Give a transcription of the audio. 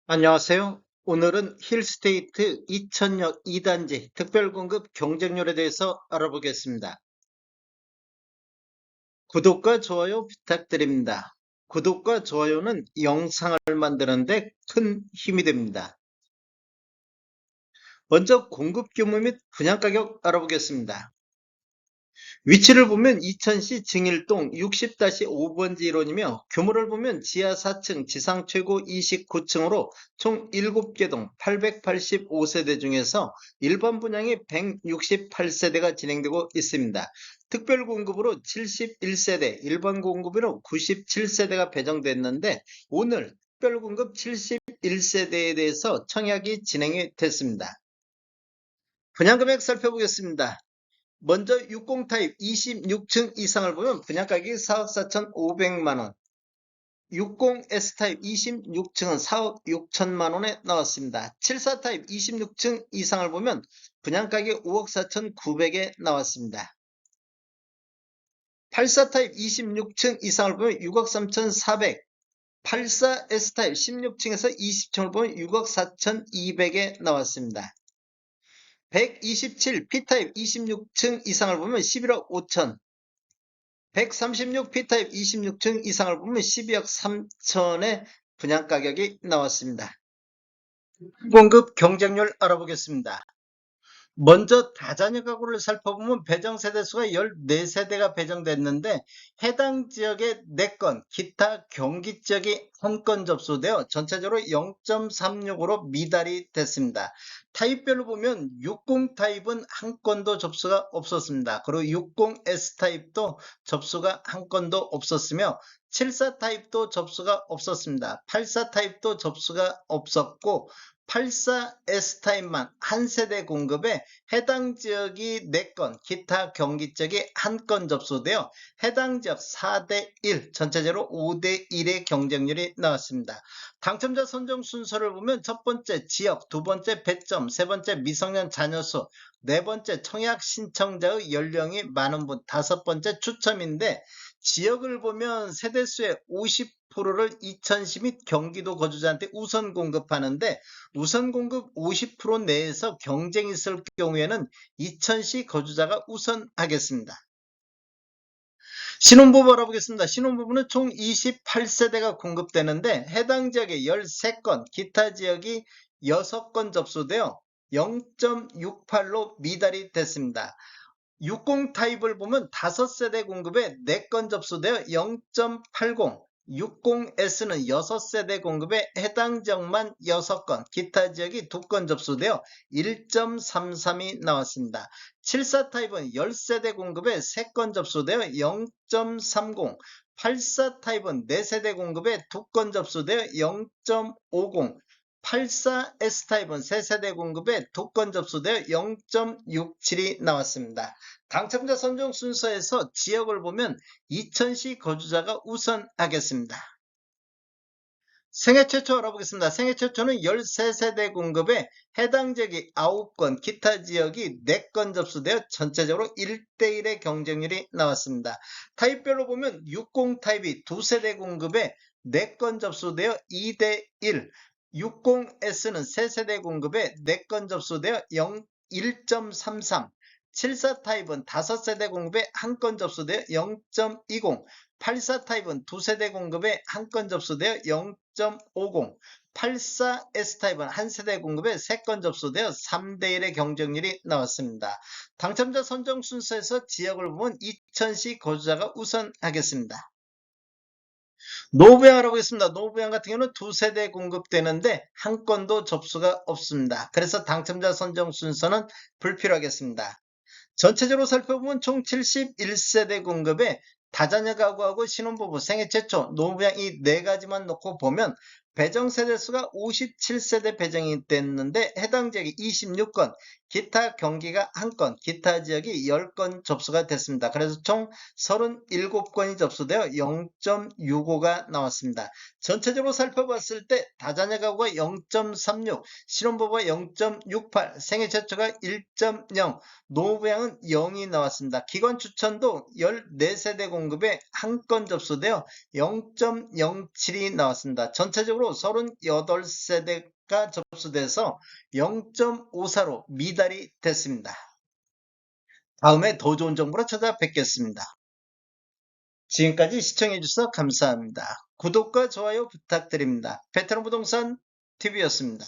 안녕하세요. 오늘은 힐스테이트 이천역 2단지 특별공급 경쟁률에 대해서 알아보겠습니다. 구독과 좋아요 부탁드립니다. 구독과 좋아요는 영상을 만드는데 큰 힘이 됩니다. 먼저 공급 규모 및 분양 가격 알아보겠습니다. 위치를 보면 이천시 증일동 60-5번지 1원이며 규모를 보면 지하 4층, 지상 최고 29층으로 총 7개 동 885세대 중에서 일반 분양이 168세대가 진행되고 있습니다. 특별 공급으로 71세대, 일반 공급으로 97세대가 배정됐는데 오늘 특별 공급 71세대에 대해서 청약이 진행이 됐습니다. 분양 금액 살펴보겠습니다. 먼저 60 타입 26층 이상을 보면 분양가격이 4억 4,500만원, 60S 타입 26층은 4억 6천만원에 나왔습니다. 74 타입 26층 이상을 보면 분양가격이 5억 4,900에 나왔습니다. 84 타입 26층 이상을 보면 6억 3,400, 84S 타입 16층에서 20층을 보면 6억 4,200에 나왔습니다. 127 P타입 26층 이상을 보면 11억 5천, 136 P타입 26층 이상을 보면 12억 3천의 분양가격이 나왔습니다. 공급 경쟁률 알아보겠습니다. 먼저 다자녀 가구를 살펴보면 배정 세대수가 14세대가 배정됐는데 해당 지역의 4건, 기타 경기 지역이 1건 접수되어 전체적으로 0.36으로 미달이 됐습니다. 타입별로 보면 60 타입은 한 건도 접수가 없었습니다. 그리고 60S 타입도 접수가 한 건도 없었으며 74 타입도 접수가 없었습니다. 84 타입도 접수가 없었고 84S 타입만 한 세대 공급에 해당 지역이 4건, 기타 경기 지역이 1건 접수되어 해당 지역 4대1, 전체적으로 5대1의 경쟁률이 나왔습니다. 당첨자 선정 순서를 보면 첫 번째 지역, 두 번째 배점, 세 번째 미성년 자녀수, 네 번째 청약 신청자의 연령이 많은 분, 다섯 번째 추첨인데 지역을 보면 세대수의 50%를 이천시 및 경기도 거주자한테 우선 공급하는데 우선 공급 50% 내에서 경쟁이 있을 경우에는 이천시 거주자가 우선하겠습니다. 신혼부부 알아보겠습니다. 신혼부부는 총 28세대가 공급되는데 해당 지역에 13건, 기타 지역이 6건 접수되어 0.68로 미달이 됐습니다. 60 타입을 보면 5세대 공급에 4건 접수되어 0.80, 60S는 6세대 공급에 해당 지역만 6건, 기타 지역이 2건 접수되어 1.33이 나왔습니다. 74 타입은 10세대 공급에 3건 접수되어 0.30, 84 타입은 4세대 공급에 2건 접수되어 0.50, 84S 타입은 3세대 공급에 2건 접수되어 0.67이 나왔습니다. 당첨자 선정 순서에서 지역을 보면 이천시 거주자가 우선하겠습니다. 생애 최초 알아보겠습니다. 생애 최초는 13세대 공급에 해당 지역이 9건, 기타 지역이 4건 접수되어 전체적으로 1대1의 경쟁률이 나왔습니다. 타입별로 보면 60 타입이 2세대 공급에 4건 접수되어 2대1, 60S는 3세대 공급에 4건 접수되어 1.33, 74 타입은 5세대 공급에 1건 접수되어 0.20, 84 타입은 2세대 공급에 1건 접수되어 0.50, 84S 타입은 1세대 공급에 3건 접수되어 3대1의 경쟁률이 나왔습니다. 당첨자 선정 순서에서 지역을 보면 이천시 거주자가 우선하겠습니다. 노부양 알아보겠습니다. 노부양 같은 경우는 2세대 공급되는데 한 건도 접수가 없습니다. 그래서 당첨자 선정 순서는 불필요하겠습니다. 전체적으로 살펴보면 총 71세대 공급에 다자녀 가구하고 신혼부부 생애 최초 노부양 이 4가지만 놓고 보면 배정 세대수가 57세대 배정이 됐는데 해당 지역이 26건, 기타 경기가 1건, 기타 지역이 10건 접수가 됐습니다. 그래서 총 37건이 접수되어 0.65가 나왔습니다. 전체적으로 살펴봤을 때 다자녀 가구가 0.36, 신혼부부가 0.68, 생애 최초가 1.0, 노부양은 0이 나왔습니다. 기관 추천도 14세대 공급에 1건 접수되어 0.07이 나왔습니다. 전체적으로 전체적으로 38세대가 접수돼서 0.54로 미달이 됐습니다. 다음에 더 좋은 정보로 찾아뵙겠습니다. 지금까지 시청해주셔서 감사합니다. 구독과 좋아요 부탁드립니다. 베테랑 부동산 TV였습니다.